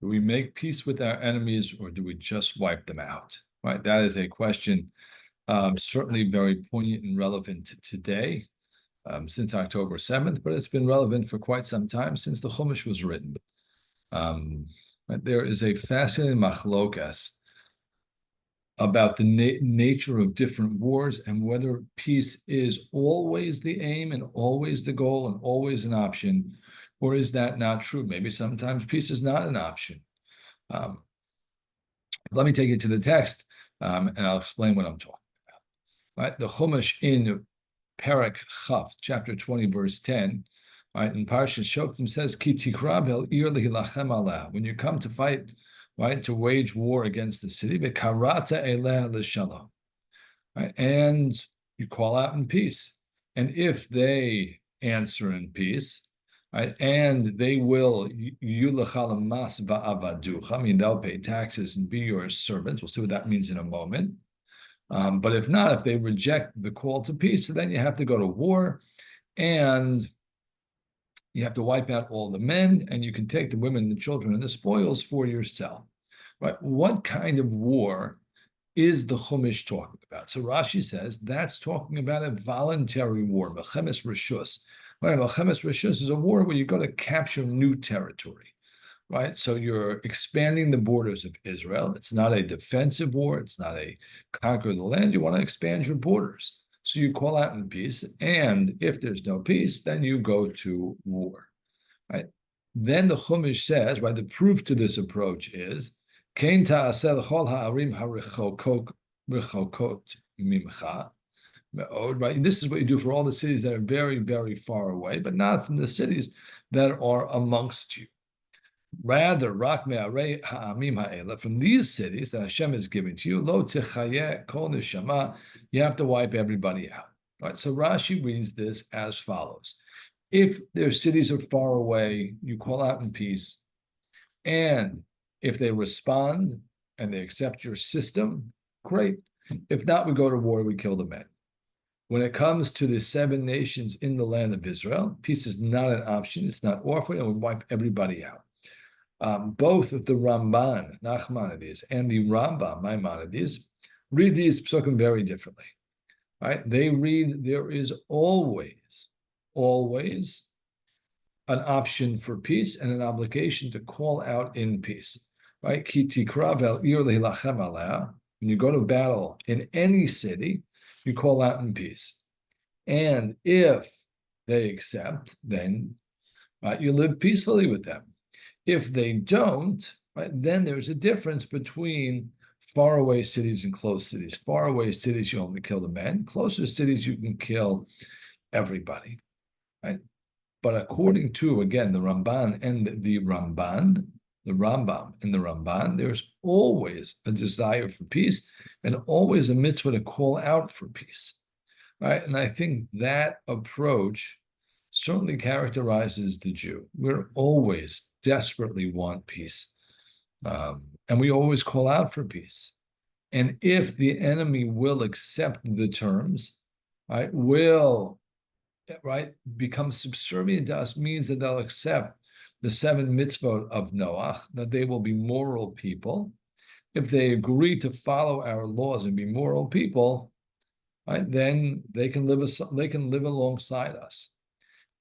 Do we make peace with our enemies or do we just wipe them out? Right? That is a question certainly very poignant and relevant today, since October 7th, but it's been relevant for quite some time since the Chumash was written. There is a fascinating machlokas about the nature of different wars and whether peace is always the aim and always the goal and always an option, or is that not true? Maybe sometimes peace is not an option. Let me take you to the text, and I'll explain what I'm talking about. Right, the Chumash in Perek Chav, chapter 20, verse 10, right, in Parashat Shoftim says, Ki tikra vel ir lehilachem aleh. When you come to fight, right, to wage war against the city, bekarata eleh l'shalom, right, and you call out in peace. And if they answer in peace, right, and they will yulachal mas ba'avaducha, I mean, they'll pay taxes and be your servants. We'll see what that means in a moment. But if not, if they reject the call to peace, so then you have to go to war, and you have to wipe out all the men, and you can take the women, the children, and the spoils for yourself. Right? What kind of war is the Chumash talking about? So Rashi says that's talking about a voluntary war, Melchemes Rishus. Right? Melchemes Rishus is a war where you go to capture new territory. Right? So you're expanding the borders of Israel. It's not a defensive war. It's not a conquer the land. You want to expand your borders. So you call out in peace. And if there's no peace, then you go to war. Right? Then the Chumash says, right, the proof to this approach is, Kein ta'aseh l'chol ha'arim ha'rechokot mimcha. Right? This is what you do for all the cities that are very, very far away, but not from the cities that are amongst you. Rather, rak me'arei ha'amim ha'ela, from these cities that Hashem is giving to you, lo techayeh kol neshama, you have to wipe everybody out. Right? So Rashi reads this as follows. If their cities are far away, you call out in peace. And if they respond and they accept your system, great. If not, we go to war, we kill the men. When it comes to the 7 nations in the land of Israel, peace is not an option. It's not offered, and we wipe everybody out. Both of the Ramban, Nachmanides, and the Rambam, Maimonides, read these psukim very differently. Right? They read there is always an option for peace and an obligation to call out in peace. Right? Ki tikra vel ir lehilachem aleh. When you go to battle in any city, you call out in peace. And if they accept, then you live peacefully with them. If they don't, right, then there's a difference between faraway cities and close cities. Faraway cities, you only kill the men. Closer cities, you can kill everybody. Right? But according to, again, the Ramban and the Rambam and the Ramban, there's always a desire for peace and always a mitzvah to call out for peace. Right? And I think that approach certainly characterizes the Jew. We're always desperately want peace. And we always call out for peace. And if the enemy will accept the terms, right, will become subservient to us, means that they'll accept the 7 mitzvot of Noach, that they will be moral people. If they agree to follow our laws and be moral people, right, then they can live alongside us.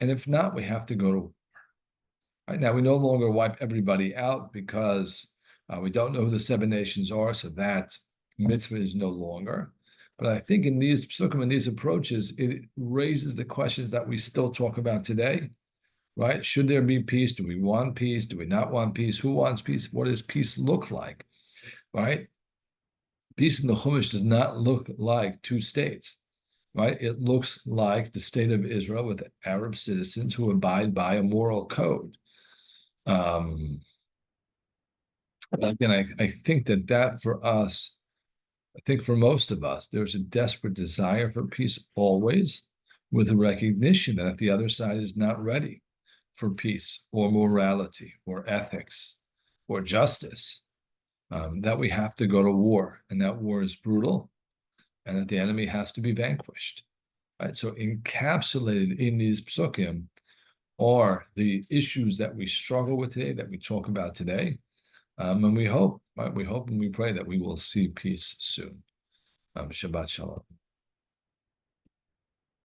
And if not, we have to go to war. Right now, we no longer wipe everybody out because we don't know who the 7 nations are, so that mitzvah is no longer. But I think in these psukim and these approaches, it raises the questions that we still talk about today. Right? Should there be peace? Do we want peace? Do we not want peace? Who wants peace? What does peace look like? Right? Peace in the Chumash does not look like 2 states. Right? It looks like the state of Israel with Arab citizens who abide by a moral code. Again, I think that for us, I think for most of us, there's a desperate desire for peace always, with a recognition that the other side is not ready for peace or morality or ethics or justice, that we have to go to war, and that war is brutal, and that the enemy has to be vanquished. Right? So encapsulated in these psukim are the issues that we struggle with today, that we talk about today, And we hope, right? We hope and we pray that we will see peace soon. Shabbat shalom.